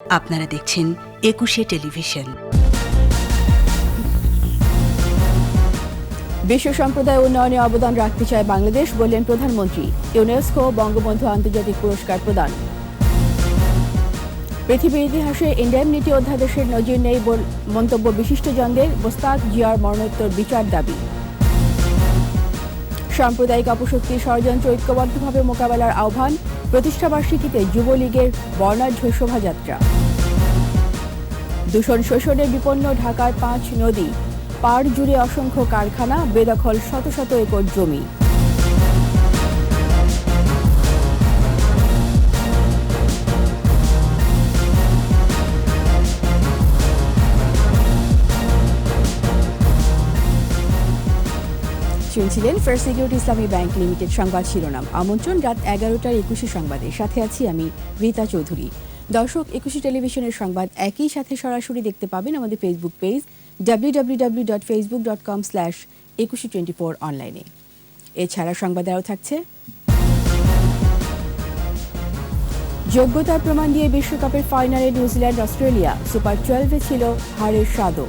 আপনারা দেখছেন একুশে টেলিভিশন। বিশ্ব সম্প্রদায় উন্নয়নে অবদান রাখতে চায় বাংলাদেশ, বললেন প্রধানমন্ত্রী। ইউনেস্কো বঙ্গবন্ধু আন্তর্জাতিক পুরস্কার প্রদান। পৃথিবীর ইতিহাসে ইন্ডেমনিটি অধ্যাদেশের নজির নেই মন্তব্য বিশিষ্টজনদের। মোস্তাক জিয়ার মরণোত্তর বিচার দাবি। সাম্প্রদায়িক অপশক্তির ষড়যন্ত্র ঐক্যবদ্ধভাবে মোকাবেলার আহ্বান। প্রতিষ্ঠাবার্ষিকীতে যুবলীগের বর্ণাঢ্য শোভাযাত্রা। দূষণ শোষণে বিপন্ন ঢাকার 5 নদী, পাড় জুড়ে অসংখ্য কারখানা, বেদখল শত শত একর জমি। শুনছিলেন ফার্স্ট সিকিউরিটি ইসলামী ব্যাংক লিমিটেড সংবাদ শিরোনাম। আমন্ত্রণ রাত 11টার 21 সংবাদে, সাথে আছি আমি রীতা চৌধুরী। দর্শক, 21 টেলিভিশনের সংবাদ একই সাথে সরাসরি দেখতে পাবেন আমাদের ফেসবুক পেজ www.facebook.com/2124 অনলাইনে। এছাড়া সংবাদে আরও থাকছে যোগ্যতার প্রমাণ দিয়ে বিশ্বকাপের ফাইনালে নিউজিল্যান্ড অস্ট্রেলিয়া, সুপার 12-এ ছিল হারের স্বাদও।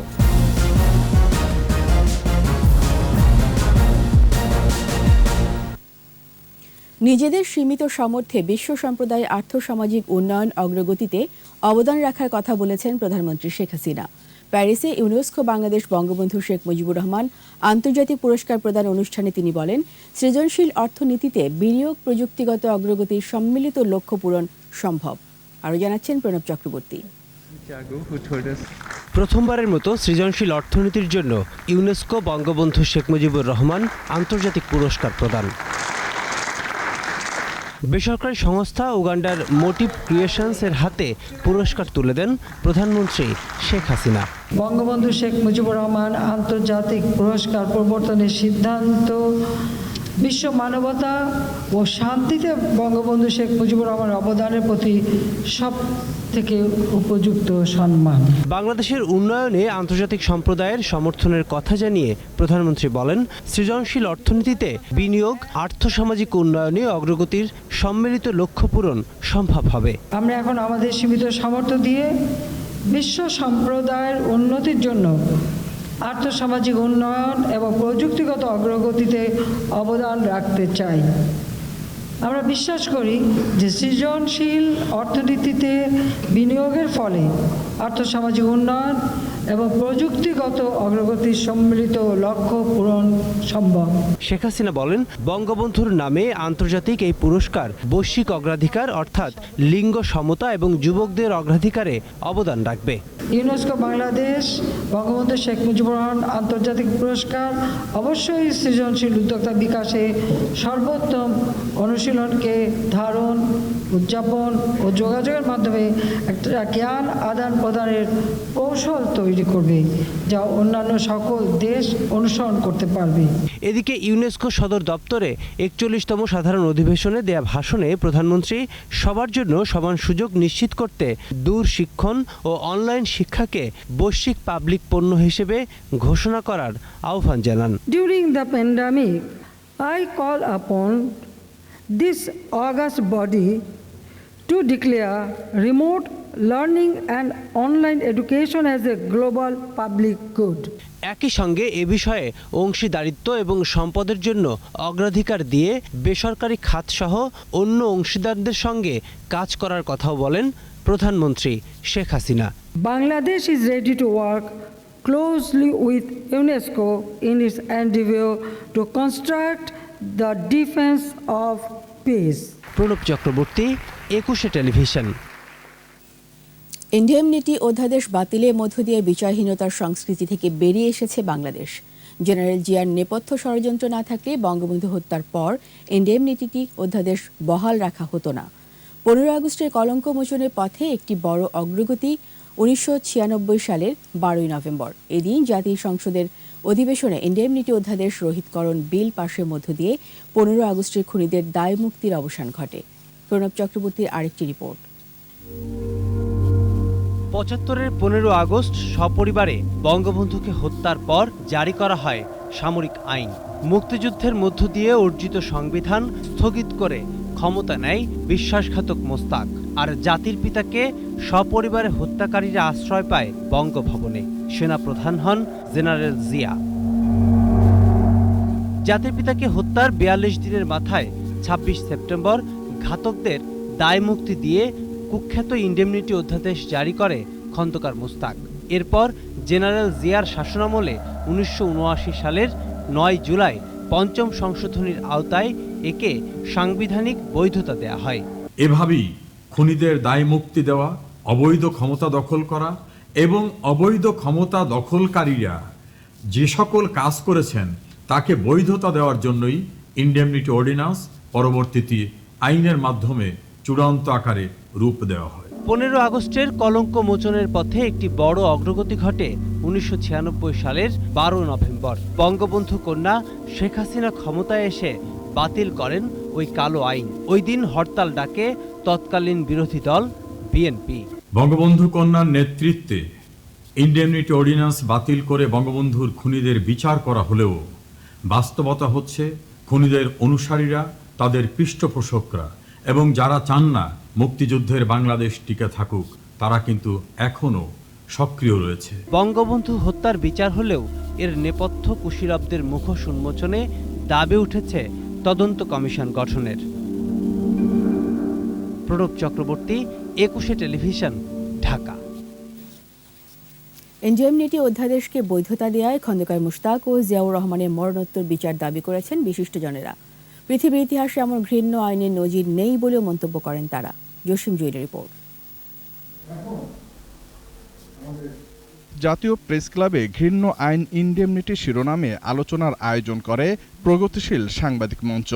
নিজেদের সীমিত সামর্থ্যে বিশ্ব সম্প্রদায় আর্থসামাজিক উন্নয়ন অগ্রগতিতে অবদান রাখার কথা বলেছেন প্রধানমন্ত্রী শেখ হাসিনা। প্যারিসে ইউনেস্কো বাংলাদেশ বঙ্গবন্ধু শেখ মুজিবুর রহমান আন্তর্জাতিক পুরস্কার প্রদান অনুষ্ঠানে তিনি বলেন, সৃজনশীল অর্থনীতিতে বিনিয়োগ, প্রযুক্তিগত অগ্রগতির সম্মিলিত লক্ষ্য পূরণ সম্ভব। আরও জানাচ্ছেন প্রণব চক্রবর্তী। প্রথমবারের মতো সৃজনশীল অর্থনীতির জন্য ইউনেস্কো বঙ্গবন্ধু শেখ মুজিবুর রহমান আন্তর্জাতিক পুরস্কার প্রদান। বেসরকারি সংস্থা উগান্ডার মোটিভ ক্রিয়েশনস এর হাতে পুরস্কার তুলে দেন প্রধানমন্ত্রী শেখ হাসিনা। বঙ্গবন্ধু শেখ মুজিবুর রহমান আন্তর্জাতিক পুরস্কার প্রবর্তনের সিদ্ধান্ত বিশ্ব মানবতা ও শান্তিতে বঙ্গবন্ধু শেখ মুজিবুর রহমানের অবদানের প্রতি সব থেকে উপযুক্ত সম্মান। বাংলাদেশের উন্নয়নে আন্তর্জাতিক সম্প্রদায়ের সমর্থনের কথা জানিয়ে প্রধানমন্ত্রী বলেন, সৃজনশীল অর্থনীতিতে বিনিয়োগ, আর্থসামাজিক উন্নয়নে অগ্রগতির সম্মিলিত লক্ষ্য পূরণ সম্ভব হবে। আমরা এখন আমাদের সীমিত সামর্থ্য দিয়ে বিশ্ব সম্প্রদায়ের উন্নতির জন্য আর্থসামাজিক উন্নয়ন এবং প্রযুক্তিগত অগ্রগতিতে অবদান রাখতে চাই। আমরা বিশ্বাস করি যে সৃজনশীল অর্থনীতিতে বিনিয়োগের ফলে আর্থসামাজিক উন্নয়ন এবং প্রযুক্তিগত অগ্রগতির সম্মিলিত লক্ষ্য পূরণ সম্ভব। শেখ হাসিনা বলেন, বঙ্গবন্ধুর নামে আন্তর্জাতিক এই পুরস্কার বৈশ্বিক অগ্রাধিকার অর্থাৎ লিঙ্গ সমতা এবং যুবকদের অগ্রাধিকারে অবদান রাখবে। ইউনেস্কো বাংলাদেশ বঙ্গবন্ধু শেখ মুজিবুর রহমান আন্তর্জাতিক পুরস্কার অবশ্যই সৃজনশীল উদ্যোক্তা বিকাশে সর্বোত্তম অনুশীলনকে ধারণ, উদযাপন ও যোগাযোগের মাধ্যমে একটা জ্ঞান আদান প্রদানের কৌশল তৈরি করবে, যা অন্যান্য সকল দেশ অনুসরণ করতে পারবে। এদিকে ইউনেস্কো সদর দপ্তরে 41তম সাধারণ অধিবেশনে দেয়া ভাষণে প্রধানমন্ত্রী সবার জন্য সমান সুযোগ নিশ্চিত করতে দূর শিক্ষণ ও অনলাইন শিক্ষাকে বৈশ্বিক পাবলিক পণ্য হিসেবে ঘোষণা করার আহ্বান জানান। During the pandemic, I call upon this august body to declare remote learning and online education as a global public good. একই সঙ্গে এ বিষয়ে অংশীদারিত্ব এবং সম্পদের জন্য অগ্রাধিকার দিয়ে বেসরকারি খাতসহ অন্য অংশীদারদের সঙ্গে কাজ করার কথাও বলেন প্রধানমন্ত্রী Sheikh Hasina. Bangladesh is ready to work closely with UNESCO in its endeavor to construct the defense of peace. Pranab Chakraborty, একুশে টেলিভিশন। ইন্ডেমনিটি অধ্যাদেশ বাতিলের মধ্য দিয়ে বিচারহীনতার সংস্কৃতি থেকে বেরিয়ে এসেছে বাংলাদেশ। জেনারেল জিয়ার নেপথ্য ষড়যন্ত্র না থাকলে বঙ্গবন্ধু হত্যার পর ইন্ডেমনিটি অধ্যাদেশ বহাল রাখা হতো না। 15 আগস্টের কলঙ্ক মোচনের পথে একটি বড় অগ্রগতি 1996 সালের 12 নভেম্বর। এদিন জাতীয় সংসদের অধিবেশনে ইন্ডেমনিটি অধ্যাদেশ রহিতকরণ বিল পাশের মধ্য দিয়ে 15 আগস্টের খুনিদের দায় মুক্তির অবসান ঘটে। প্রণব চক্রবর্তীর আরেকটি রিপোর্ট। 75-এর 15 আগস্ট সপরিবারে বঙ্গবন্ধুকে হত্যার পর জারি করা হয় সামরিক আইন। মুক্তিযুদ্ধের মধ্য দিয়ে অর্জিত সংবিধান স্থগিত করে ক্ষমতা নেয় বিশ্বাসঘাতক মোস্তাক। আর জাতির পিতাকে সপরিবারে হত্যাকারীরা আশ্রয় পায় বঙ্গভবনে। সেনাপ্রধান হন জেনারেল জিয়া। জাতির পিতাকে হত্যার ৪২ দিনের মাথায় ২৬ সেপ্টেম্বর ঘাতকদের দায় মুক্তি দিয়ে কুখ্যাত ইন্ডেমনিটি অধ্যাদেশ জারি করে খন্দকার মোস্তাক। এরপর জেনারেল জিয়ার শাসনামলে ১৯৭৯ সালের ৯ জুলাই পঞ্চম সংশোধনীর আওতায় একে সাংবিধানিক বৈধতা দেয়া হয়। এভাবেই খুনিদের দায় মুক্তি দেওয়া, অবৈধ ক্ষমতা দখল করা এবং অবৈধ ক্ষমতা দখলকারীরা যে সকল কাজ করেছেন তাকে বৈধতা দেওয়ার জন্যই ইন্ডেমনিটি অর্ডিন্যান্স পরবর্তীতে আইনের মাধ্যমে চূড়ান্ত আকারে রূপ দেওয়া হয়। ১৫ আগস্টের কলঙ্ক মোচনের পথে একটি বড় অগ্রগতি ঘটে ১৯৯৬ সালের ১২ নভেম্বর। বঙ্গবন্ধু কন্যা শেখ হাসিনা ক্ষমতায় এসে বাতিল করেন ওই কালো আইন। ওই দিন হরতাল ডাকে তৎকালীন বিরোধী দল বিএনপি। বঙ্গবন্ধু কন্যার নেতৃত্বে ইন্ডেমনিটি অর্ডিন্যান্স বাতিল করে বঙ্গবন্ধুর খুনিদের বিচার করা হলেও বাস্তবতা হচ্ছে খুনিদের অনুসারীরা, তাদের পৃষ্ঠপোষকরা এবং যারা চান না মুক্তিযুদ্ধের বাংলাদেশ টিকে থাকুক তারা কিন্তু এখনও সক্রিয় রয়েছে। বঙ্গবন্ধু হত্যার বিচার হলেও এর নেপথ্য কুশীলবদের মুখোশ উন্মোচনে দাবি উঠেছে তদন্ত কমিশন গঠনের। প্রণব চক্রবর্তী, একুশে টেলিভিশন, ঢাকা। ইন্ডেমনিটি অধ্যাদেশকে বৈধতা দেওয়ায় খন্দকার মোশতাক ও জিয়াউর রহমানের মরণোত্তর বিচার দাবি করেছেন বিশিষ্টজনেরা। পৃথিবীর ইতিহাসে এমন ঘৃণ্য আইনের নজির নেই বলেও মন্তব্য করেন তারা। জসিম জুয়েলের রিপোর্ট। জাতীয় প্রেস ক্লাবে ঘৃণ্য আইন ইন্ডেমনিটি শিরোনামে আলোচনার আয়োজন করে প্রগতিশীল সাংবাদিক মঞ্চ।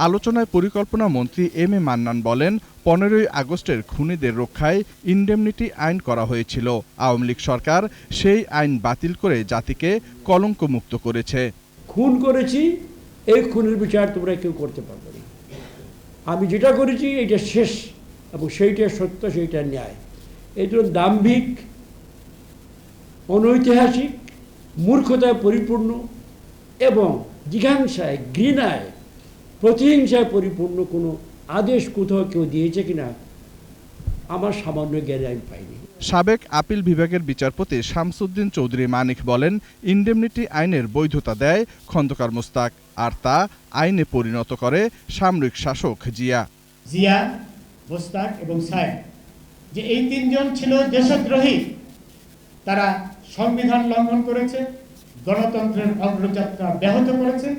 আলোচনায় পরিকল্পনা মন্ত্রী এম এ মান্নান বলেন, ১৫ই আগস্টের খুনিদের রক্ষায় ইন্ডেমনিটি আইন করা হয়েছিল। আওয়ামী লীগ সরকার সেই আইন বাতিল করে জাতিকে কলঙ্কমুক্ত করেছে। খুন করেছি, এই খুনের বিচার তোমরা কেউ করতে পারবে না। আমি যেটা করেছি এটা শেষ এবং সেইটা সত্য, সেইটা ন্যায়। এই জন্য দাম্ভিক, অনৈতিহাসিক, মূর্খতায় পরিপূর্ণ এবং জিঘাংসায়, ঘৃণায়, প্রতিহিংসায় পরিপূর্ণ কোনো আদেশ কোথাও কেউ দিয়েছে কিনা আমার সামান্য জ্ঞানে আমি পাইনি। সাবেক আপিল বিভাগের বিচারপতি শামসুদ্দিন চৌধুরী মানিক বলেন, ইন্ডেমনিটি আইনের বৈধতা দেয় খন্দকার মোস্তাক, আর তা আইনে পরিণত করে সামরিক শাসক জিয়া। জিয়া, মোস্তাক এবং সায়েদ, যে এই তিনজন ছিল দেশদ্রোহী, তারা সংবিধান লঙ্ঘন করেছে, গণতন্ত্রের অগ্রযাত্রা ব্যাহত করেছে।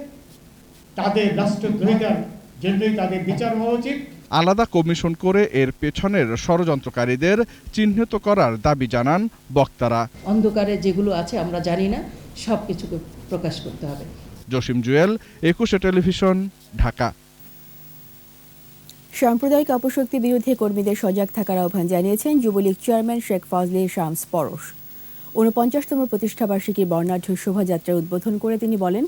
তাদের রাষ্ট্রদ্রোহিতার জন্যই তাদের বিচার হওয়া উচিত। আলাদা কমিশন করে এর পেছনের ষড়যন্ত্রকারীদের চিহ্নিত করার দাবি জানান বক্তারা। অন্ধকারে যেগুলো আছে আমরা জানি না, সব কিছুকে প্রকাশ করতে হবে। জসিম জুয়েল, একুশে টেলিভিশন, ঢাকা। সাম্প্রদায়িক অপশক্তি বিরুদ্ধে কর্মীদের সজাগ থাকার আহ্বান জানিয়েছেন যুবলীগ চেয়ারম্যান শেখ ফজলে শামস পরশ। ৪৯তম প্রতিষ্ঠাবার্ষিকী বর্ণাঢ্য শোভাযাত্রার উদ্বোধন করে তিনি বলেন,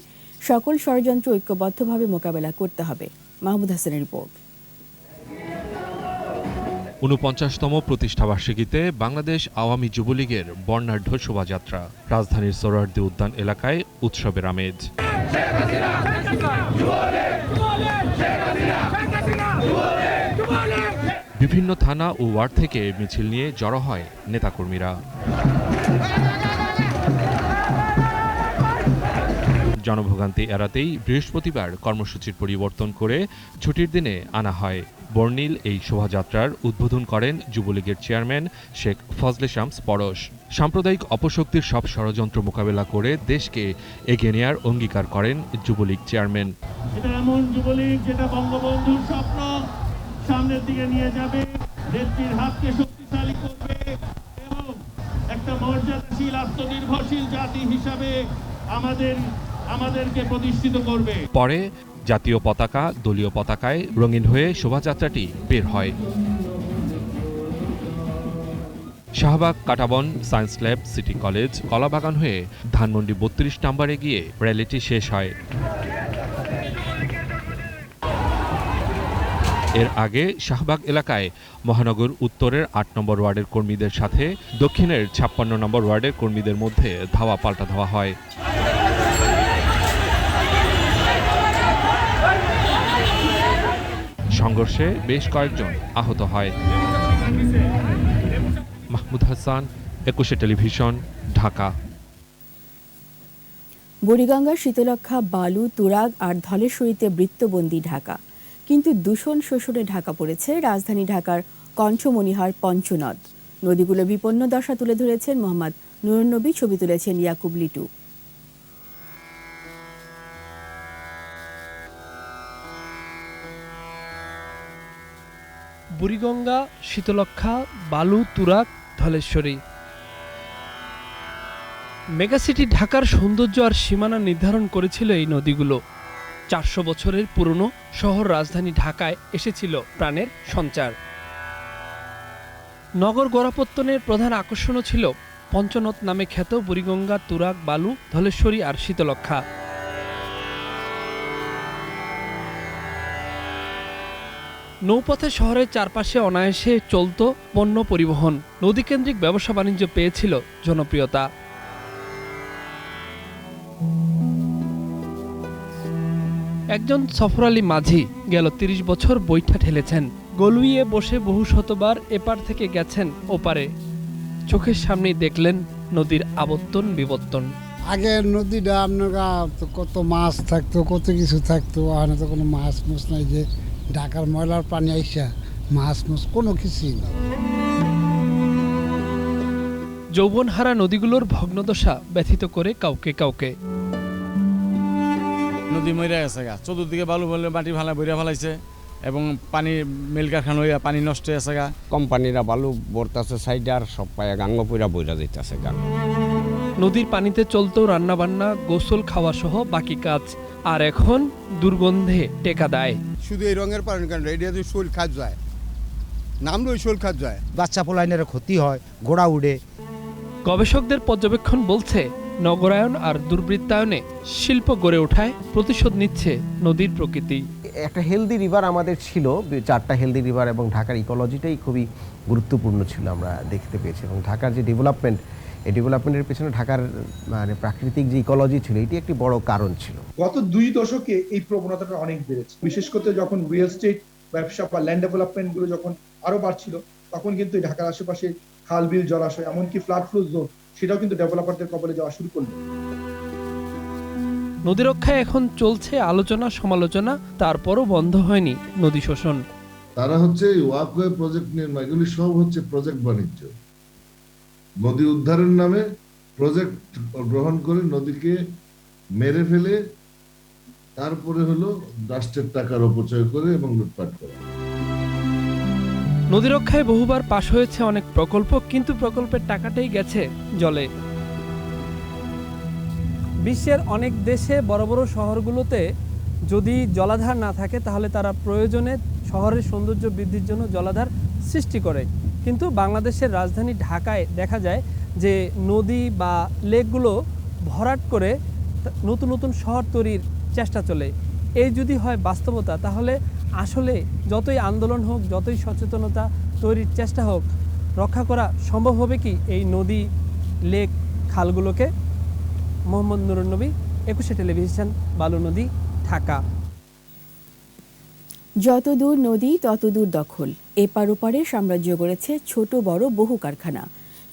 সকল ষড়যন্ত্র ঐক্যবদ্ধভাবে মোকাবেলা করতে হবে। মাহমুদ হাসানের রিপোর্ট। ৪৯তম প্রতিষ্ঠাবার্ষিকীতে বাংলাদেশ আওয়ামী যুবলীগের বর্ণাঢ্য শোভাযাত্রা। রাজধানীর সোহরাওয়ার্দী উদ্যান এলাকায় উৎসবের আমেজ। বিভিন্ন থানা ও ওয়ার্ড থেকে মিছিল নিয়ে জড়ো হয় নেতাকর্মীরা। জনভোগান্তি এড়াতেই বৃহস্পতিবার কর্মসূচির পরিবর্তন করে ছুটির দিনে আনা হয়। বর্ণিল এই শোভাযাত্রার উদ্বোধন করেন যুবলীগের চেয়ারম্যান শেখ ফজলে শামস পরশ। সাম্প্রদায়িক অপশক্তির সব ষড়যন্ত্র মোকাবেলা করে দেশকে এগিয়ে নেওয়ার অঙ্গীকার করেন যুবলীগ চেয়ারম্যান। এটা এমন যুবলীগ যেটা বঙ্গবন্ধুর স্বপ্ন সামনের দিকে নিয়ে যাবে, নেত্রীর হাতকে শক্তিশালী করবে এবং একটা মর্যাদাশীল, আত্মনির্ভরশীল জাতি হিসাবে আমাদেরকে প্রতিষ্ঠিত করবে। পরে জাতীয় পতাকা দলীয় পতাকায় রঙিন হয়ে শোভাযাত্রাটি বের হয়। শাহবাগ, কাঁটাবন, সায়েন্স ল্যাব, সিটি কলেজ, কলাবাগান হয়ে ধানমন্ডি ৩২ নম্বরে গিয়ে র্যালিটি শেষ হয়। এর আগে শাহবাগ এলাকায় মহানগর উত্তরের ৮ নম্বর ওয়ার্ডের কর্মীদের সাথে দক্ষিণের ৫৬ নম্বর ওয়ার্ডের কর্মীদের মধ্যে ধাওয়া পাল্টা ধাওয়া হয়। সংঘর্ষে বেশ কয়েকজন আহত হয়। মাহমুদ হাসান, একুশে টেলিভিশন, ঢাকা। বুড়িগঙ্গার শীতলক্ষা, বালু, তুরাগ আর ধলেশ্বরীতে বৃত্তবন্দী ঢাকা, কিন্তু দূষণ শোষণে ঢাকা পড়েছে রাজধানী ঢাকার কণ্ঠমণিহার পঞ্চনদ। নদীগুলো বিপন্ন দশা তুলে ধরেছেন মোহাম্মদ নুরুন্নবী, ছবি তুলেছেন ইয়াকুব লিটু। বুড়িগঙ্গা, শীতলক্ষা, বালু, তুরাগ, ধলেশ্বরী। মেগাসিটি ঢাকার সৌন্দর্য আর সীমানা নির্ধারণ করেছিল এই নদীগুলো। 400 বছরের পুরনো শহর রাজধানী ঢাকায় এসেছিল প্রাণের সঞ্চার। নগর গোড়াপত্তনের প্রধান আকর্ষণও ছিল পঞ্চনদ নামে খ্যাত বুড়িগঙ্গা, তুরাগ, বালু, ধলেশ্বরী আর শীতলক্ষা। নৌপথে শহরের চারপাশে অনায়াসে চলত পণ্য পরিবহন। নদীকেন্দ্রিক ব্যবসা বাণিজ্য পেয়েছিল জনপ্রিয়তা। একজন সফর আলী মাঝি গেল 30 বছর বৈঠা ঠেলেছেন। গলুইয়ে বসে বহু শতবার এপার থেকে গেছেন ওপারে। চোখের সামনেই দেখলেন নদীর আবর্তন বিবর্তন। আগে নদীটা আপনার কত মাছ থাকতো, কত কিছু থাকতো, আর তো কোনো মাছ মুছ নাই, যে ঢাকার ময়লার পানি আইসা মাছ মুছ কোনো কিছুই নেই। যৌবনহারা নদীগুলোর ভগ্নদশা ব্যথিত করে কাউকে কাউকে। নদী মরে গেছে গা, চতুর্দিকে বালু বলে মাটি ভালা বইরা ফেলাইছে এবং পানি মিল কারখানা হইয়া পানি নষ্ট হয়েছে গা। কোম্পানিরা বালু ভরতাছে সাইডে, আর সব পায়ে গাঙ্গ পুরা বইরা যাইতেছে গা। নদীর পানিতে চলতো রান্নাবান্না, গোসল, খাওয়া সহ বাকি কাজ। আর এখন দুর্গন্ধে টেকা দেয়। শুধু এই রঙের পানি কারণ এটা যদি শোল খাদ যায়, নামলে ওই শোল খাদ যায়, বাচ্চা পোলাইনের ক্ষতি হয়, ঘোড়া উড়ে। গবেষকদের পর্যবেক্ষণ বলছে, নগরায়ন আর দুর্বৃত্তায়নে শিল্প গড়ে ওঠায় প্রতিশোধ নিচ্ছে নদীর প্রকৃতি। একটা হেলদি রিভার আমাদের ছিল, 4টা হেলদি রিভার, এবং ঢাকার ইকোলজিটাই খুবই গুরুত্বপূর্ণ ছিল আমরা দেখতে পেয়েছি। এবং ঢাকার যে ডেভেলপমেন্ট, এই ডেভেলপমেন্টের পেছনে ঢাকার মানে প্রাকৃতিক যে ইকোলজি ছিল, এটি একটি বড় কারণ ছিল। গত 2 দশকে এই প্রবণতাটা অনেক বেড়েছে, বিশেষ করে যখন রিয়েল এস্টেট ব্যবসা বা ল্যান্ড ডেভেলপমেন্ট গুলো যখন আরো বাড়ছিল, তখন কিন্তু ঢাকার আশেপাশে খাল, বিল, জলাশয়, এমনকি ফ্লাড ফ্লো জোন, সেটাও কিন্তু ডেভেলপারদের কবলে যাওয়া শুরু করলো। নদী রক্ষায় এখন চলছে আলোচনা সমালোচনা, তারপরও বন্ধ হয়নি নদী শোষণ। তারা হচ্ছে ওয়াকওয়ে প্রজেক্ট নির্মাণ, এগুলি সব হচ্ছে প্রজেক্ট বাণিজ্য। নদী উদ্ধারের নামে প্রজেক্ট গ্রহণ করে নদীকে মেরে ফেলে তারপরে হলো রাষ্ট্রের টাকার অপচয় করে এবং লুটপাট করে। নদী রক্ষায় বহুবার পাশ হয়েছে অনেক প্রকল্প, কিন্তু প্রকল্পের টাকাটাই গেছে জলে। বিশ্বের অনেক দেশে বড় বড় শহরগুলোতে যদি জলাধার না থাকে, তাহলে তারা প্রয়োজনে শহরের সৌন্দর্য বৃদ্ধির জন্য জলাধার সৃষ্টি করে। কিন্তু বাংলাদেশের রাজধানী ঢাকায় দেখা যায় যে নদী বা লেকগুলো ভরাট করে নতুন নতুন শহর তৈরির চেষ্টা চলে। এই যদি হয় বাস্তবতা, তাহলে আসলে যতই আন্দোলন হোক, যতই সচেতনতা তৈরির চেষ্টা হোক, রক্ষা করা সম্ভব হবে কি এই নদী, লেক, খালগুলোকে? মোহাম্মদ নুরুন্নবী, একুশে টেলিভিশন, বালু নদী, ঢাকা। যত দূর নদী তত দূর দখল। এপার ওপারে সাম্রাজ্য গড়েছে ছোট বড় বহু কারখানা।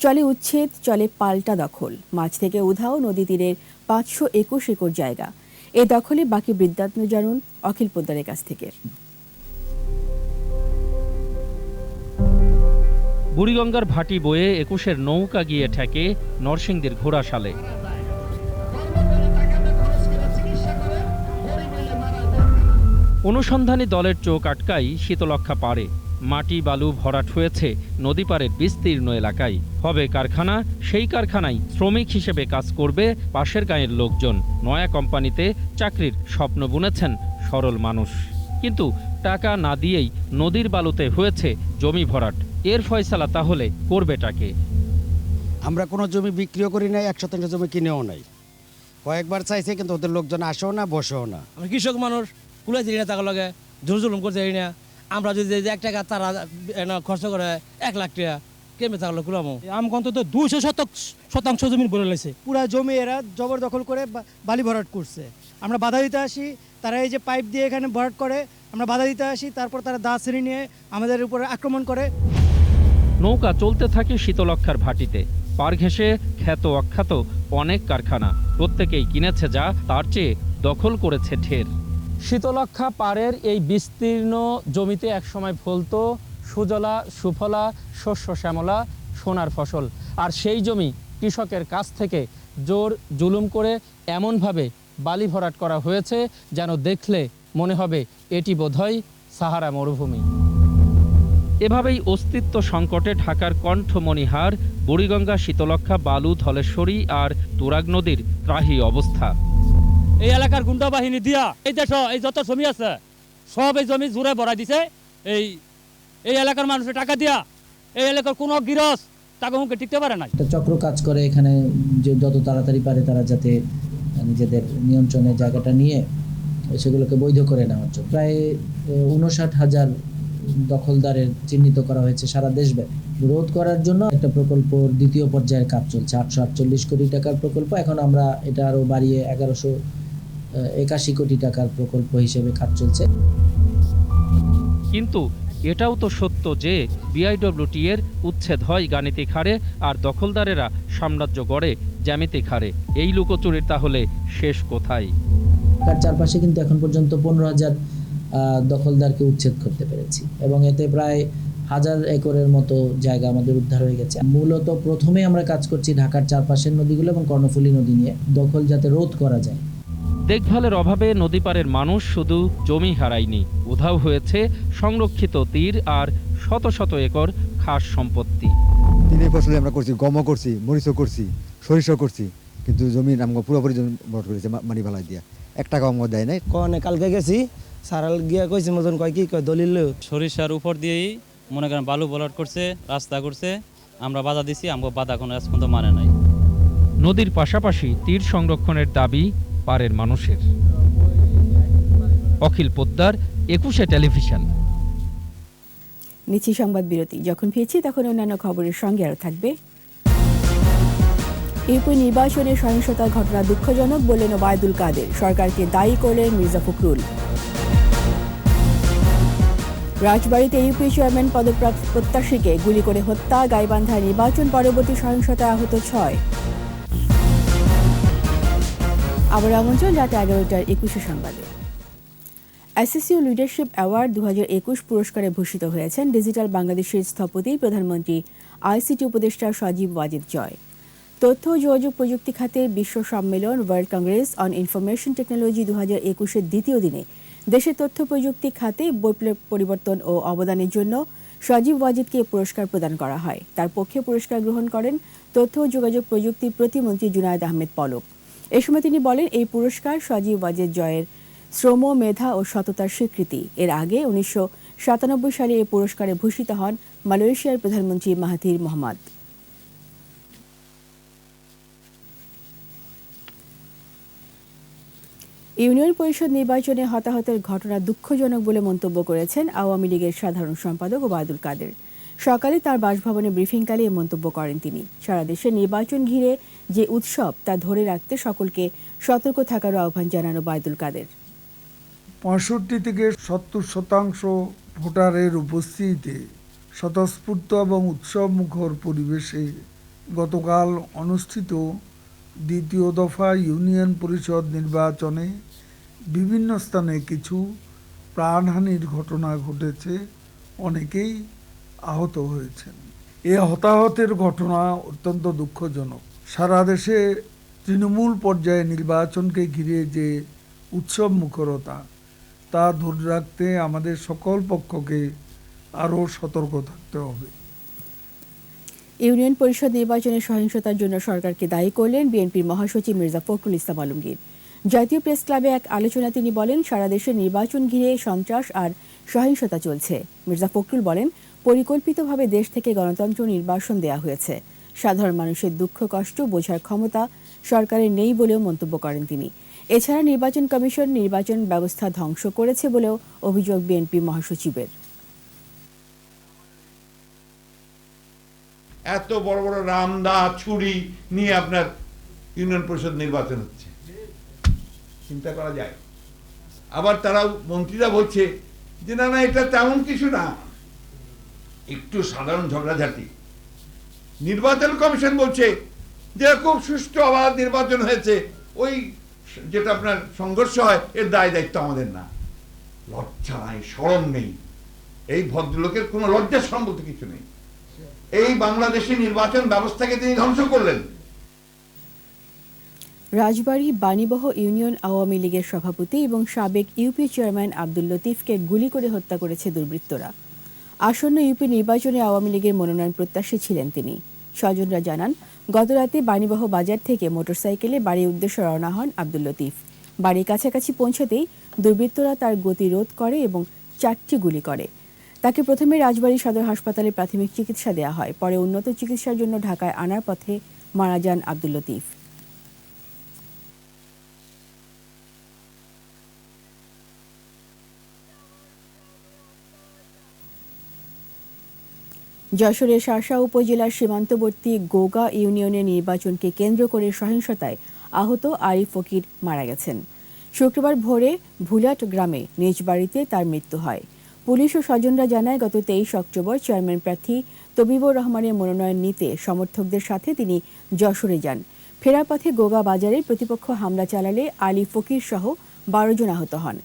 চলে উচ্ছেদ, চলে পাল্টা দখল। মাছ থেকে উধাও নদী তীরের 521 একর জায়গা। এ দখলে বাকি বৃত্তান্ত জানুন অখিল পোদ্দারের কাছ থেকে। বুড়িগঙ্গার ভাটি বয়ে 21-এর নৌকা গিয়ে ঠেকে নরসিংদীর ঘোড়াশালে। অনুসন্ধানী দলের চোখ আটকাই শীতলক্ষা পাড়ে। মাটি বালু ভরাট হয়েছে নদী পাড়ের বিস্তীর্ণ এলাকায়। হবে কারখানা, সেই কারখানায় শ্রমিক হিসেবে কাজ করবে পাশের গাঁয়ের লোকজন। নয়া কোম্পানিতে চাকরির স্বপ্ন বুনেছেন সরল মানুষ। কিন্তু টাকা না দিয়েই নদীর বালুতে হয়েছে জমি ভরাট। এর ফয়সালা তাহলে করবেটাকে? আমরা কোনো জমি বিক্রিও করি নাই, 1 শতাংশ জমি কিনেও নাই। কয়েকবার চাইছে, কিন্তু ওদের লোকজন আসেও না, বসেও না। আমরা কৃষক মানুষ, কুলাই দিই না, টাকা লগে জুলুম করতে দিই না। আমরা যদি 1 টাকা তারা খরচ করে 1 লাখ টাকা কেমন থাকলো কুলামো? আমাকে অন্তত 200 শতাংশ জমি বলে লাইছে। পুরা জমি এরা জবরদখল করে বালি ভরাট করছে। আমরা বাধা দিতে আসি, তারা এই যে পাইপ দিয়ে এখানে ভরাট করে, আমরা বাধা দিতে আসি, তারপর তারা দা শ্রেণী নিয়ে আমাদের উপরে আক্রমণ করে। নৌকা চলতে থাকে শীতলক্ষার ভাটিতে, পার ঘেঁষে খ্যাত অখ্যাত অনেক কারখানা, প্রত্যেকেই কিনেছে যা তার চেয়ে দখল করেছে ঢের। শীতলক্ষা পাড়ের এই বিস্তীর্ণ জমিতে একসময় ফলত সুজলা সুফলা শস্য শ্যামলা সোনার ফসল, আর সেই জমি কৃষকের কাছ থেকে জোর জুলুম করে এমনভাবে বালি ভরাট করা হয়েছে যেন দেখলে মনে হবে এটি বোধহয় সাহারা মরুভূমি। এভাবেই অস্তিত্ব সংকটে ঢাকার কণ্ঠমণিহার বুড়িগঙ্গা, শীতলক্ষা, বালু, ধলেশ্বরী আর তুরাগ নদীর ত্রাহি অবস্থা। এই এলাকার গুন্ডা বাহিনী দিয়া এই দেশ এই যত জমি আছে সব এই জমি জুড়ে ভরা দিছে। এই এলাকার মানুষের টাকা দিয়া এই এলাকার কোনো গৃহস্থ টাকা হুমকে টিকতে পারে না। একটা চক্র কাজ করে এখানে, যে যত তাড়াতাড়ি পারে তারা যাতে নিজেদের নিয়ন্ত্রণের জায়গাটা নিয়ে সেগুলোকে বৈধ করে নেওয়ার জন্য প্রায় 59,000 দখলদারের চিহ্নিত করা হয়েছে সারা দেশব্যাপী। রোধ করার জন্য একটা প্রকল্প দ্বিতীয় পর্যায়ের কাজ চলছে, 848 কোটি টাকার প্রকল্প। এখন আমরা এটা আরো বাড়িয়ে 1181 কোটি টাকার প্রকল্প হিসেবে কাজ চলছে। কিন্তু এটাও তো সত্য যে বিআইডব্লিউটি এর উচ্ছেদ হয় গাণিতিক হারে, আর দখলদারেরা সাম্রাজ্য গড়ে জ্যামিতিক হারে। এই লুকোচুরির তাহলে শেষ কোথায়? তার চারপাশে কিন্তু এখন পর্যন্ত 15,000 দখলদারকে উচ্ছেদ করতে পেরেছি, এবং এতে প্রায় 1000 একরের মতো জায়গা আমাদের উদ্ধার হয়ে গেছে। মূলত প্রথমে আমরা কাজ করছি ঢাকার চারপাশের নদীগুলো এবং কর্ণফুলী নদী নিয়ে, দখল যাতে রোধ করা যায়। দেখভালের অভাবে নদীপাড়ের মানুষ শুধু জমি হারায়নি, উধাও হয়েছে সংরক্ষিত তীর আর শত শত একর খাস সম্পত্তি। 3 ফসলে আমরা করছি, গমও করছি, মরিচও করছি, সরিষাও করছি, কিন্তু জমি আমাকে পুরোপুরি জমি ভরাট করেছে মাটি ভালাই দিয়া, 1 টাকা আমাকে দেয় নাই। কনে কালকে গেছি সারাল গিয়া কইছি মতন কয় কি কয় দলিল সরিষার উপর দিয়েই মনে করেন বালু ভরাট করছে, রাস্তা করছে, আমরা বাধা দিছি, আমাকে বাধা কোনো আজ পর্যন্ত মানে নাই। নদীর পাশাপাশি তীর সংরক্ষণের দাবি পাড়ের মানুষের। অখিল পোদ্দার, 21 টেলিভিশন। নিচ্ছি সংবাদ বিরতি। যখন ফিরছি তখন অন্যান্য খবরের সঙ্গে আরও থাকবে। ইউপি নির্বাচনে সহিংসতার ঘটনা দুঃখজনক বললেন ওবায়দুল কাদের, সরকারকে দায়ী করলেন মির্জা ফখরুল। রাজবাড়ীতে ইউপি চেয়ারম্যান পদপ্রাপ্ত প্রত্যাশীকে গুলি করে হত্যা, গাইবান্ধায় নির্বাচন পরবর্তী সহিংসতায় আহত 6। আবার আমন্ত্রণ রাত 11টার 21 সংবাদে। এসএসইউ লিডারশিপ অ্যাওয়ার্ড 2021 পুরস্কারে ভূষিত হয়েছেন ডিজিটাল বাংলাদেশের স্থপতি, প্রধানমন্ত্রী, আইসিটি উপদেষ্টা সজীব ওয়াজেদ জয়। তথ্য ও যোগাযোগ প্রযুক্তি খাতের বিশ্ব সম্মেলন world congress on information technology 2021-এর দ্বিতীয় দিনে দেশের তথ্য প্রযুক্তি খাতে বৈপ্লবিক পরিবর্তন ও অবদানের জন্য সজীব ওয়াজেদকে পুরস্কার প্রদান করা হয়। তার পক্ষে পুরস্কার গ্রহণ করেন তথ্য ও যোগাযোগ প্রযুক্তি প্রতিমন্ত্রী জুনায়েদ আহমেদ পলক। এ সময় তিনি বলেন, এই পুরস্কার সজীব ওয়াজেদ জয়ের শ্রম, মেধা ও সততার স্বীকৃতি। এর আগে 1997 সালে এই পুরস্কারে ভূষিত হন মালয়েশিয়ার প্রধানমন্ত্রী মাহাথির মোহাম্মদ। ইউনিয়ন পরিষদ নির্বাচনে হতাহতের ঘটনা দুঃখজনক বলে মন্তব্য করেছেন আওয়ামী লীগের সাধারণ সম্পাদক ওবায়দুল কাদের। সকালে তার বাসভবনে ব্রিফিংকালে এই মন্তব্য করেন তিনি। সারা দেশে নির্বাচন ঘিরে যে উৎসব তা ধরে রাখতে সকলকে সতর্ক থাকারও আহ্বান জানান ওবায়দুল কাদের। 65 থেকে 70% ভোটারের উপস্থিতিতে স্বতঃস্ফূর্ত এবং উৎসব মুখর পরিবেশে গতকাল অনুষ্ঠিত দ্বিতীয় দফা ইউনিয়ন পরিষদ নির্বাচনে বিভিন্ন স্থানে কিছু প্রাণহানির ঘটনা ঘটেছে, অনেকেই আহত হয়েছেন। এ হতাহতের ঘটনা অত্যন্ত দুঃখজনক। সারা দেশে তৃণমূল পর্যায়ে নির্বাচনকে ঘিরে যে উৎসব মুখরতা তা ধরে রাখতে আমাদের সকল পক্ষকে আরও সতর্ক থাকতে হবে। ইউনিয়ন পরিষদ নির্বাচনে সহিংসতার জন্য সরকারকে দায়ী করলেন বিএনপির মহাসচিব মির্জা ফখরুল ইসলাম আলমগীর। জাতীয় প্রেস ক্লাবে এক আলোচনায় তিনি বলেন, সারা দেশে নির্বাচন ঘিরে সন্ত্রাস আর সহিংসতা চলছে। মির্জা ফখরুল বলেন, পরিকল্পিতভাবে দেশ থেকে গণতন্ত্র নির্বাসন দেয়া হয়েছে। সাধারণ মানুষের দুঃখ কষ্ট বোঝার ক্ষমতা সরকারের নেই বলেও মন্তব্য করেন তিনি। এছাড়া নির্বাচন কমিশন নির্বাচন ব্যবস্থা ধ্বংস করেছে বলেও অভিযোগ বিএনপি মহাসচিবের। এত বড় বড় রামদা ছুরি নিয়ে আপনার ইউনিয়ন পরিষদ নির্বাচন হচ্ছে, চিন্তা করা যায়। আবার তারা মন্ত্রীরা বলছে যে না না এটা তেমন কিছু না, একটু সাধারণ ঝগড়াঝাটি। নির্বাচন কমিশন বলছে যে খুব সুষ্ঠু অবাধ নির্বাচন হয়েছে, ওই যেটা আপনার সংঘর্ষ হয় এর দায় দায়িত্ব আমাদের না। লজ্জা নাই, শরম নেই, এই ভদ্রলোকের কোনো লজ্জা শরম বলতে কিছু নেই। এই বাংলাদেশের নির্বাচন ব্যবস্থাকে তিনি ধ্বংস করলেন। রাজবাড়ী বাণীবহ ইউনিয়ন আওয়ামী লীগের সভাপতি এবং সাবেক ইউপি চেয়ারম্যান আব্দুল লতিফকে গুলি করে হত্যা করেছে দুর্বৃত্তরা। আসন্ন ইউপি নির্বাচনে আওয়ামী লীগের মনোনয়ন প্রত্যাশী ছিলেন তিনি। স্বজনরা জানান, গতরাতে বাণীবহ বাজার থেকে মোটরসাইকেলে বাড়ির উদ্দেশ্যে রওনা হন আব্দুল লতিফ। বাড়ির কাছাকাছি পৌঁছাতেই দুর্বৃত্তরা তার গতি রোধ করে এবং 4টি গুলি করে। তাকে প্রথমে রাজবাড়ী সদর হাসপাতালে প্রাথমিক চিকিৎসা দেওয়া হয়, পরে উন্নত চিকিৎসার জন্য ঢাকায় আনার পথে মারা যান আব্দুল লতিফ। যশোরের শার্শা উপজেলার সীমান্তবর্তী গোগা ইউনিয়নের নির্বাচনকে কেন্দ্র করে সহিংসতায় আহত আরিফ ফকির মারা গেছেন। শুক্রবার ভোরে ভুলাট গ্রামে নিজ বাড়িতে তার মৃত্যু হয়। পুলিশ ও স্বজনরা জানায়, গত 23 অক্টোবর চেয়ারম্যান প্রার্থী তবিবুর রহমানের মনোনয়ন নিতে সমর্থকদের সাথে তিনি যশোরে যান। ফেরার পথে গোগা বাজারে প্রতিপক্ষ হামলা চালালে আলী ফকির সহ 12 জন আহত হন।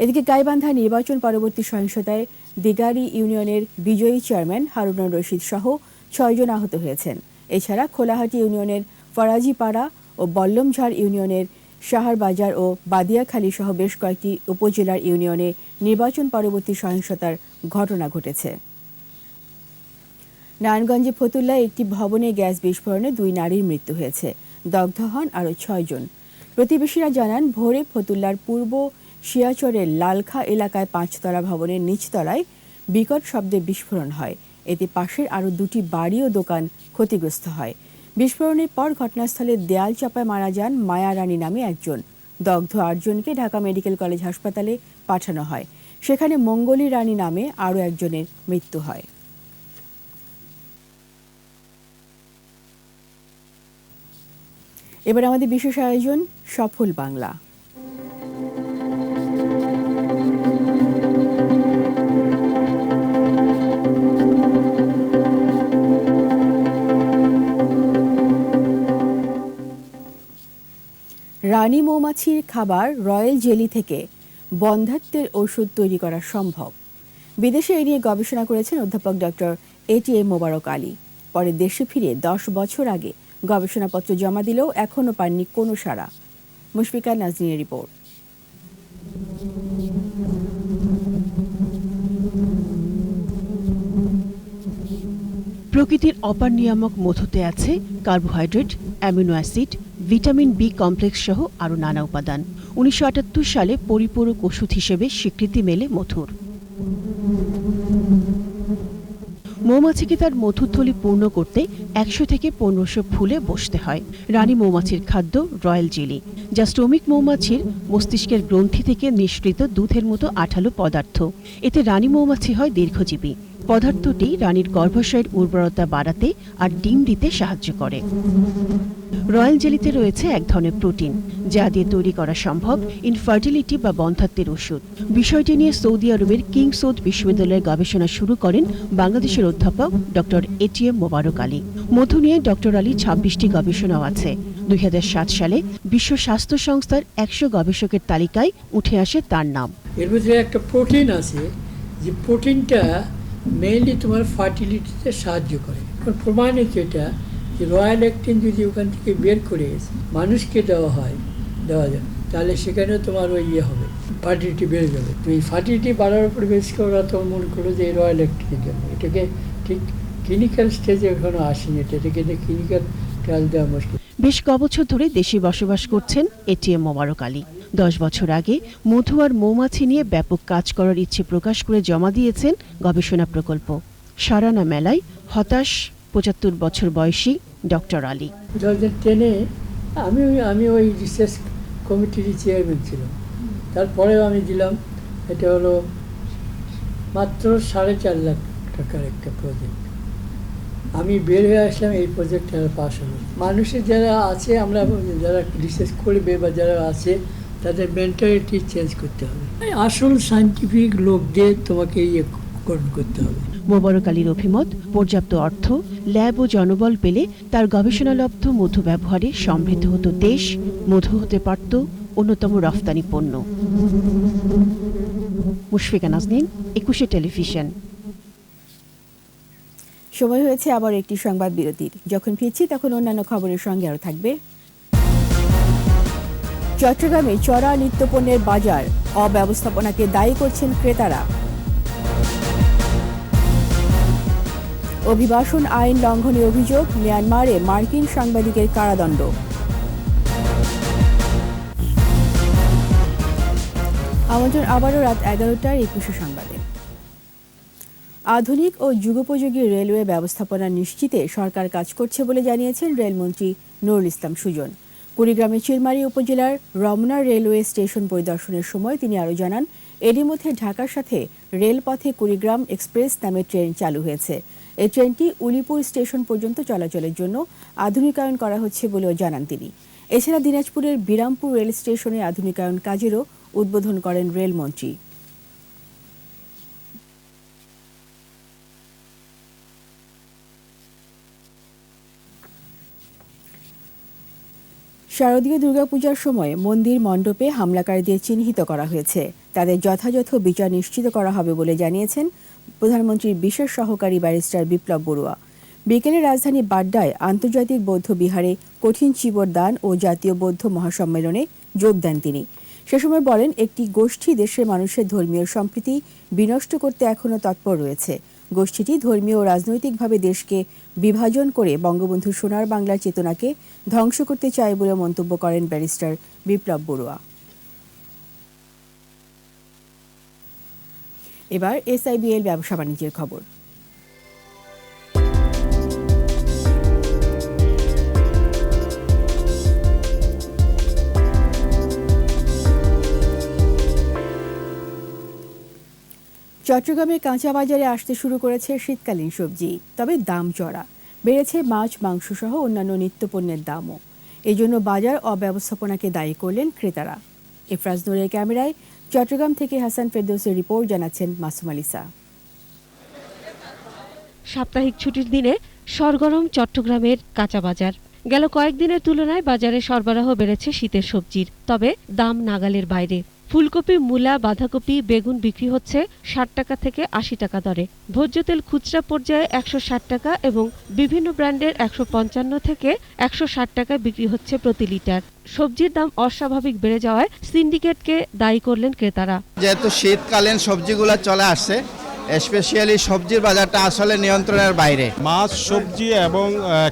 এদিকে গাইবান্ধা নির্বাচন পরবর্তী সহিংসতায় দিগারি ইউনিয়নের বিজয়ী চেয়ারম্যান হারুনুর রশিদ সহ 6 জন আহত হয়েছেন। এছাড়া খোলাহাটি ইউনিয়নের ফরাজিপাড়া ও বল্লমঝাড় ইউনিয়নের শাহারবাজার ও বাদিয়াখালী সহ বেশ কয়েকটি উপজেলার ইউনিয়নে নির্বাচন পরবর্তী সহিংসতার ঘটনা ঘটেছে। নারায়ণগঞ্জে ফতুল্লায় একটি ভবনে গ্যাস বিস্ফোরণে 2 নারীর মৃত্যু হয়েছে, দগ্ধ হন আরও 6 জন। প্রতিবেশীরা জানান, ভোরে ফতুল্লার পূর্ব শিয়াচরের লালখা এলাকায় 5তলা ভবনের নিচতলায় বিকট শব্দে বিস্ফোরণ হয়। এতে পাশের আরও 2টি বাড়ি ও দোকান ক্ষতিগ্রস্ত হয়। বিস্ফোরণের পর ঘটনাস্থলে দেয়াল চাপায় মারা যান মায়া রানী নামে একজন। দগ্ধ 8 জনকে ঢাকা মেডিকেল কলেজ হাসপাতালে পাঠানো হয়। সেখানে মঙ্গলী রানী নামে আরও একজনের মৃত্যু হয়। এবার আমাদের বিশেষ আয়োজন সফল বাংলা। রানী মৌমাছির খাবার রয়্যাল জেলি থেকে বন্ধ্যাত্বের ওষুধ তৈরি করা সম্ভব। বিদেশে এ নিয়ে গবেষণা করেছেন অধ্যাপক ডক্টর এটিএম মোবারক আলী। পরে দেশে ফিরে 10 বছর আগে গবেষণাপত্র জমা দিলেও এখনও পাননি কোনো সাড়া। মুশফিকা নাজনীনের রিপোর্ট। প্রকৃতির অপার নিয়ামক মধুতে আছে carbohydrate, amino acid, vitamin B complex সহ আরও নানা উপাদান। 1978 সালে পরিপূরক ওষুধ হিসেবে স্বীকৃতি মেলে মধুর। মৌমাছিকে তার মধুর থলি পূর্ণ করতে 100 থেকে 1500 ফুলে বসতে হয়। রানী মৌমাছির খাদ্য রয়্যাল জেলি, যা শ্রমিক মৌমাছির মস্তিষ্কের গ্রন্থি থেকে নিঃসৃত দুধের মতো আঠালো পদার্থ। এতে রানী মৌমাছি হয় দীর্ঘজীবী। পদার্থটি রানীর গর্ভাশয়ের উর্বরতা বাড়াতে আর ডিম দিতে সাহায্য করে। রয়্যাল জেলিতে রয়েছে এক ধরনের প্রোটিন, যা দিয়ে তৈরি করা সম্ভব ইনফার্টিলিটি বা বন্ধ্যাত্বের ওষুধ। বিষয়টি নিয়ে সৌদি আরবের কিং সৌদ বিশ্ববিদ্যালয়ে গবেষণা শুরু করেন বাংলাদেশের অধ্যাপক ডক্টর এটিএম মোবারক আলী। মধু নিয়ে ডক্টর আলী 26টি গবেষণাও আছে। 2007 সালে বিশ্ব স্বাস্থ্য সংস্থার 100 গবেষকের তালিকায় উঠে আসে তার নাম। এর মধ্যে একটা প্রোটিন আছে, যে প্রোটিনটা মেইনলি তোমার ফার্টিলিটিতে সাহায্য করে। প্রমাণিত এটা যে রয়্যাল অ্যাক্টিন যদি ওখান থেকে বের করে মানুষকে দেওয়া যায়, তাহলে সেখানে তোমার ওই হবে, ফার্টিলিটি বেড়ে যাবে। তো এই ফার্টিলিটি বাড়ার উপর বেশ করে ওরা তোমার মনে করলো যে রয়্যাল অ্যাক্টিনের জন্য। এটাকে ঠিক ক্লিনিক্যাল স্টেজে এখনো আসেনি, এটাকে ক্লিনিক্যাল ট্রায়াল দেওয়া মুশকিল। বেশ কবছর ধরে দেশে বসবাস করছেন এটিএম মোবারক আলী। 10 বছর আগে মধু আর মৌমাছি নিয়ে ব্যাপক কাজ করার ইচ্ছে প্রকাশ করে জমা দিয়েছেন গবেষণা প্রকল্প। সারানা মেলায় হতাশ 75 বছর বয়সী ডক্টর আলী। 2010-এ আমি ওই রিসার্চ কমিটির চেয়ারম্যান ছিলাম। তারপরেও আমি দিলাম, এটা হলো মাত্র 4.5 লাখ টাকার একটা প্রজেক্ট। আমি বের হয়ে আসলাম, এই প্রজেক্টটা পাস হলো। মানুষের যারা আছে, আমরা যারা রিসার্চ করবে বা যারা আছে, তাদের মেন্টালিটি চেঞ্জ করতে হবে, আসল সায়েন্টিফিক লোকদের তোমাকে করতে হবে। মোবারক আলীর অভিমত, পর্যাপ্ত অর্থ, ল্যাব ও জনবল পেলে তার গবেষণালব্ধ মধু ব্যবহারে সমৃদ্ধ হতো দেশ, মধু হতে পারত অন্যতম রফতানি পণ্য। মুশফিকা নাজনীন, 21 টেলিভিশন। সময় হয়েছে আবার একটি সংবাদ বিরতির। যখন ফিরছি তখন অন্যান্য খবরের সঙ্গে আরও থাকবে। চট্টগ্রামে চড়া নিত্যপণ্যের বাজার, অব্যবস্থাপনাকে দায়ী করছেন ক্রেতারা। অভিবাসন আইন লঙ্ঘনের অভিযোগ, মিয়ানমারে মার্কিন সাংবাদিকের কারাদণ্ড। আমন্ত্রণ আবারও রাত 11টার 21 সংবাদে। আধুনিক ও যুগোপযোগী রেলওয়ে ব্যবস্থাপনা নিশ্চিতে সরকার কাজ করছে বলে জানিয়েছেন রেলমন্ত্রী নুরুল ইসলাম সুজন। কুড়িগ্রামের চিলমারী উপজেলার রমনা রেলওয়ে স্টেশন পরিদর্শনের সময় তিনি আরও জানান, এরই মধ্যে ঢাকার সাথে রেলপথে কুড়িগ্রাম এক্সপ্রেস নামে ট্রেন চালু হয়েছে। এই ট্রেনটি উলিপুর স্টেশন পর্যন্ত চলাচলের জন্য আধুনিকায়ন করা হচ্ছে বলেও জানান তিনি। এছাড়া দিনাজপুরের বিরামপুর রেল স্টেশনে আধুনিকায়ন কাজেরও উদ্বোধন করেন রেলমন্ত্রী। শারদীয় দুর্গাপূজার সময় মন্দির মণ্ডপে হামলাকারীদের চিহ্নিত করা হয়েছে। তাদের যথাযথ বিচার নিশ্চিত করা হবে বলে জানিয়েছেন প্রধানমন্ত্রীর বিশেষ সহকারী ব্যারিস্টার বিপ্লব বড়ুয়া। বিকেলে রাজধানী বাড্ডায় আন্তর্জাতিক বৌদ্ধ বিহারে কঠিন চিবর দান ও জাতীয় বৌদ্ধ মহাসম্মেলনে যোগ দেন তিনি। সে সময় বলেন, একটি গোষ্ঠী দেশের মানুষের ধর্মীয় সম্প্রীতি বিনষ্ট করতে এখনও তৎপর রয়েছে। গোষ্ঠীটি ধর্মীয় ও রাজনৈতিকভাবে দেশকে বিভাজন করে বঙ্গবন্ধু সোনার বাংলার চেতনাকে ধ্বংস করতে চায় বলে মন্তব্য করেন ব্যারিস্টার বিপ্লব বড়ুয়া। এবার এসআইবিএল ব্যবসা বাণিজ্যের খবর। চট্টগ্রামের কাঁচা বাজারে আসতে শুরু করেছে শীতকালীন সবজি, তবে দাম চড়া। বেড়েছে মাছ, মাংস সহ অন্যান্য নিত্যপণ্যের দামও। এই জন্য বাজার অব্যবস্থাপনাকে দায়ী করলেন ক্রেতারা। ইফরাজ নূরের ক্যামেরায় চট্টগ্রাম থেকে হাসান ফেরদৌসের রিপোর্ট, জানাচ্ছেন মাসুম আলিসা। সাপ্তাহিক ছুটির দিনে সরগরম চট্টগ্রামের কাঁচা বাজার। গেল কয়েকদিনের তুলনায় বাজারে সরবরাহ বেড়েছে শীতের সবজির, তবে দাম নাগালের বাইরে। ফুলকপি, মূলা, বাঁধাকপি, বেগুন বিক্রি হচ্ছে 60 টাকা থেকে 80 টাকা দরে। ভোজ্য তেল খুচরা পর্যায়ে 160 টাকা এবং বিভিন্ন ব্র্যান্ডের 155 থেকে 160 টাকায় বিক্রি হচ্ছে প্রতি লিটার। সবজির দাম অস্বাভাবিক বেড়ে যাওয়ায় সিন্ডিকেটকে দায়ী করলেন ক্রেতারা। যেহেতু শীতকালীন সবজিগুলো চলে আসছে, স্পেশালি সবজির বাজারটা আসলে নিয়ন্ত্রণের বাইরে। মাছ, সবজি এবং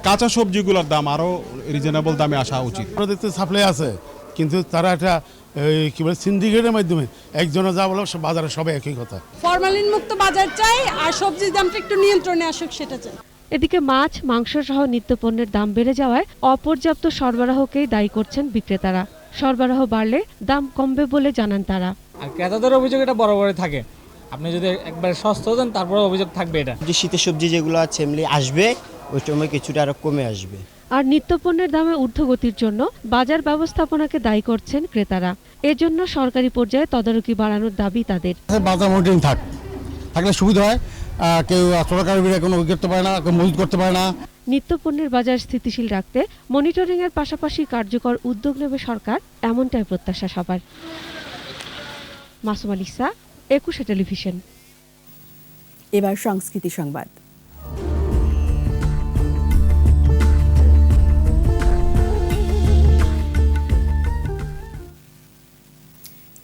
কাঁচা সবজিগুলোর দাম আরো রিজনেবল দামে আসা উচিত। দেখতে সাপ্লাই আছে, কিন্তু তারা একটা কি বলে সিন্ডিকেটের মাধ্যমে একজনে যা বলো বাজারে সবাই একই কথা। ফরমালিন মুক্ত বাজার চাই আর সবজির দামটা একটু নিয়ন্ত্রণে আসুক, সেটা চাই। এদিকে মাছ, মাংস সহ নিত্যপণ্যের দাম বেড়ে যাওয়ায় অপর্যাপ্ত সরবরাহকেই দায়ী করছেন বিক্রেতারা। সরবরাহ বাড়লে দাম কমবে বলে জানান তারা। আর ক্রেতাদের অভিযোগ এটা বড় থাকে, আপনি যদি একবার সস্তা দেন তারপরে অভিযোগ থাকবে এটা যে শীতের সবজি যেগুলো আছে এমনি আসবে, ওই সময় কিছুটা আরো কমে আসবে। আর নিত্যপণ্যের দামে ঊর্ধ্বগতির জন্য বাজার ব্যবস্থাপনাকে দায়ী করছেন ক্রেতারা। এজন্য সরকারি পর্যায়ে তদারকি বাড়ানোর দাবি তাদের। বাজার মনিটরিং থাকলে সুবিধা হয়, কেউ সরকারি কোনো করতে পারে না, কেউ মজুত করতে পারে না। নিত্যপণ্যের বাজার স্থিতিশীল রাখতে মনিটরিং এর পাশাপাশি কার্যকর উদ্যোগ নেবে সরকার, এমনটাই প্রত্যাশা সবার। মাসুম আলিসা, 21 টেলিভিশন। এবার সংস্কৃতি সংবাদ।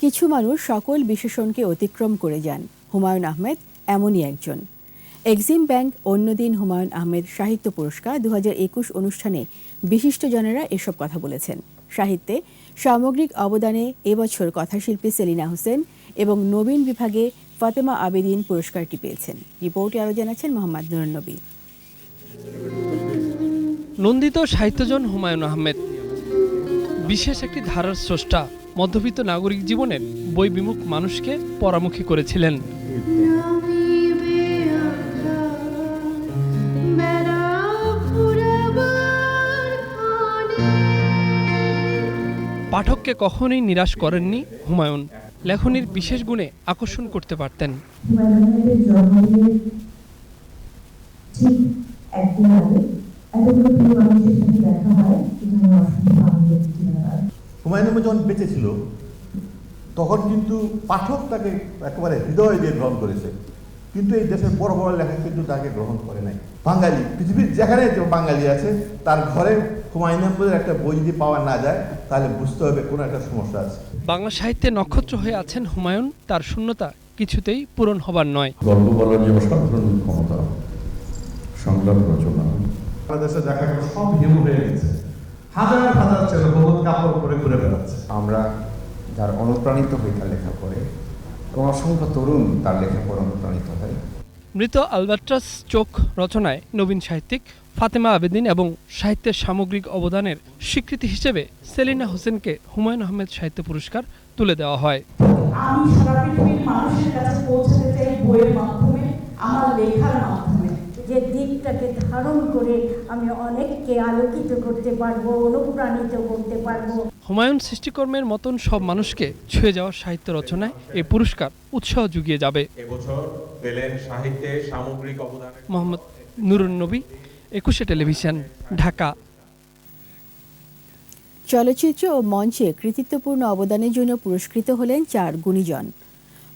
কিছু মানুষ সকল বিশেষণকে অতিক্রম করে যান, হুমায়ুন আহমেদ এমনই একজন। এক্সিম ব্যাংক অন্যদিন হুমায়ুন আহমেদ সাহিত্য পুরস্কার 2021 অনুষ্ঠানে বিশিষ্টজনেরা এসব কথা বলেছেন। সাহিত্যে সামগ্রিক অবদানে এবছর কথাশিল্পী সেলিনা হোসেন এবং নবীন বিভাগে ফাতেমা আবেদিন পুরস্কারটি পেয়েছেন। রিপোর্টে আরও জানাচ্ছেন মোহাম্মদ নুরুন নবী। নন্দিত সাহিত্যজন হুমায়ুন আহমেদ বিশেষ একটি ধারার স্রষ্টা। মধ্যবিত্ত নাগরিক জীবনের বইবিমুখ মানুষকে পরামুখী করেছিলেন। পাঠককে কখনোই নিরাশ করেননি হুমায়ুন। লেখনীর বিশেষ গুণে আকর্ষণ করতে পারতেন। হুমায়ুন আহমেদ যখন বেঁচে ছিল তখন কিন্তু পাঠক তাকে একেবারে হৃদয় দিয়ে গ্রহণ করেছে, কিন্তু এই দেশের বড় বড় লেখক কিন্তু তাকে গ্রহণ করে নাই। বাঙালি পৃথিবীর যেখানে যে বাঙালি আছে তার ঘরে হুমায়ুন আহমেদের একটা বই যদি পাওয়া না যায় তাহলে বুঝতে হবে কোনো একটা সমস্যা আছে। বাংলা সাহিত্যে নক্ষত্র হয়ে আছেন হুমায়ুন, তার শূন্যতা কিছুতেই পূরণ হবার নয়। গল্প বলার যে অসাধারণ ক্ষমতা, সংলাপ রচনা, বাংলাদেশে দেখা গেল সব হিমু হয়ে গেছে, হাজার হাজার ছেলে বহুত কাপড় পরে ঘুরে বেড়াচ্ছে। আমরা যার অনুপ্রাণিত হই তার লেখা পড়ে, এবং অসংখ্য তরুণ তার লেখা পড়ে অনুপ্রাণিত হয়। মৃত আলবাট্রাস চোখ রচনায় নবীন সাহিত্যিক ফাতেমা আবেদিন এবং সাহিত্যের সামগ্রিক অবদানের স্বীকৃতি হিসেবে সেলিনা হোসেনকে হুমায়ুন আহমেদ সাহিত্য পুরস্কার তুলে দেওয়া হয়। আমি সারা পৃথিবীর মানুষের কাছে পৌঁছাতে চাই বইয়ের মাধ্যমে, আমার লেখার মাধ্যমে, যে দিকটাকে ধারণ করে আমি অনেককে আলোকিত করতে পারবো, অনুপ্রাণিত করতে পারবো। হুমায়ুন সৃষ্টিকর্মের মতন সব মানুষকে ছুঁয়ে যাওয়ার সাহিত্য রচনায় এই পুরস্কার উৎসাহ জুগিয়ে যাবে। এবছর পেলেন সাহিত্যে সামগ্রিক অবদান মোহাম্মদ নুরুন নবী, 21 টেলিভিশন, ঢাকা। চলচ্চিত্র ও মঞ্চে কৃতিত্বপূর্ণ অবদানের জন্য পুরস্কৃত হলেন 4 গুণীজন।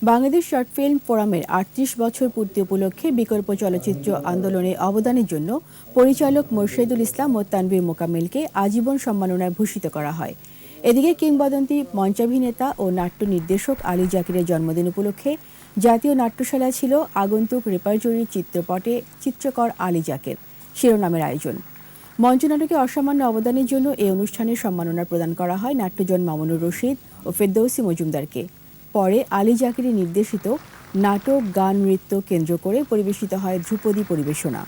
বাংলাদেশ শর্ট ফিল্ম ফোরামের 38 বছর পূর্তি উপলক্ষে বিকল্প চলচ্চিত্র আন্দোলনে অবদানের জন্য পরিচালক মোরশেদুল ইসলাম ও তানভীর মোকাম্মেলকে আজীবন সম্মাননায় ভূষিত করা হয়। এদিকে কিংবদন্তি মঞ্চাভিনেতা ও নাট্য নির্দেশক আলী জাকিরের জন্মদিন উপলক্ষে জাতীয় নাট্যশালায় ছিল আগন্তুক রেপার্টরির চিত্রপটে চিত্রকর আলী জাকির শিরোনামের আয়োজন। মঞ্চনাটকে অসামান্য অবদানের জন্য এই অনুষ্ঠানে সম্মাননা প্রদান করা হয় নাট্যজন মামুনুর রশিদ ও ফেরদৌসী মজুমদারকে। পরে আলী জাকিরের নির্দেশিত নাটক, গান, নৃত্য কেন্দ্র করে পরিবেশিত হয় ধ্রুপদী পরিবেশনা।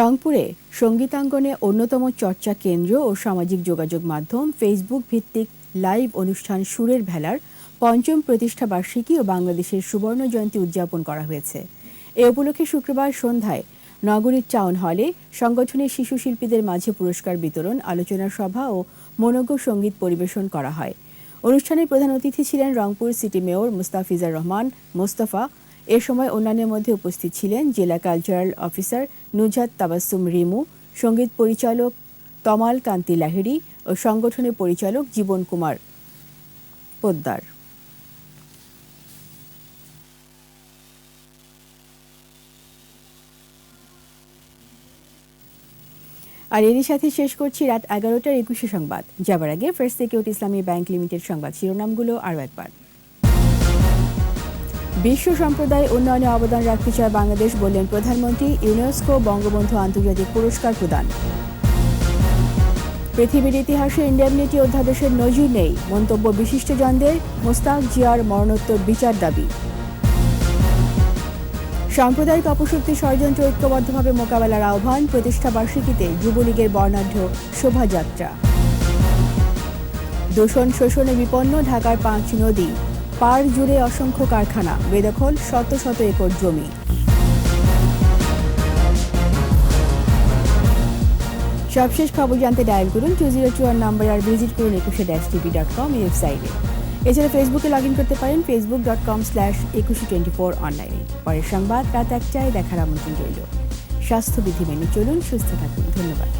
রংপুরে সঙ্গীতাঙ্গনে অন্যতম চর্চা কেন্দ্র ও সামাজিক যোগাযোগ মাধ্যম ফেসবুক ভিত্তিক লাইভ অনুষ্ঠান সুরের ভেলার ৫ম প্রতিষ্ঠা বার্ষিকী ও বাংলাদেশের সুবর্ণ জয়ন্তী উদযাপন করা হয়েছে। এ উপলক্ষে শুক্রবার সন্ধ্যায় নগরীর টাউন হলে সংগঠনের শিশু শিল্পীদের মাঝে পুরস্কার বিতরণ, আলোচনা সভা ও মনোজ্ঞ সঙ্গীত পরিবেশন করা হয়। অনুষ্ঠানের প্রধান অতিথি ছিলেন রংপুর সিটি মেয়র মুস্তাফিজার রহমান মোস্তফা। এ সময় অন্যান্যের মধ্যে উপস্থিত ছিলেন জেলা কালচারাল অফিসার নুজাত তাবাসসুম রিমু, সঙ্গীত পরিচালক তমাল কান্তি লাহিড়ী ও সংগঠনের পরিচালক জীবন কুমার পোদ্দার। আর এরই সাথে শেষ করছি রাত 11টার 21 সংবাদ। যাবার আগে ফার্স্ট সিকিউরিটি ইসলামী ব্যাংক লিমিটেড সংবাদ শিরোনামগুলো আরও একবার। বিশ্ব সম্প্রদায় উন্নয়নে অবদান রাখতে চায় বাংলাদেশ, বললেন প্রধানমন্ত্রী। ইউনেস্কো বঙ্গবন্ধু আন্তর্জাতিক পুরস্কার প্রদান। পৃথিবীর ইতিহাসে ইন্ডেমনিটি অধ্যাদেশের নজির নেই, মন্তব্য বিশিষ্টজনদের। মোস্তাক জিয়ার মরণোত্তর বিচার দাবি। সাম্প্রদায়িক অপশক্তি ষড়যন্ত্র ঐক্যবদ্ধভাবে মোকাবেলার আহ্বান, প্রতিষ্ঠা বার্ষিকীতে যুবলীগের বর্ণাঢ্য শোভাযাত্রা। দূষণ শোষণে বিপন্ন ঢাকার 5 নদী, পার জুড়ে অসংখ্য কারখানা, বেদখল শত শত একর জমি। সবশেষ খবর জানতে ডায়াল করুন 2024 নাম্বার আর ভিজিট করুন 21-tv.com ওয়েবসাইটে। এছাড়া ফেসবুকে লগ ইন করতে পারেন facebook.com/2124 অনলাইনে। পরের সংবাদ রাত 1টায় দেখার আমন্ত্রণ রইল। স্বাস্থ্যবিধি মেনে চলুন, সুস্থ থাকুন। ধন্যবাদ।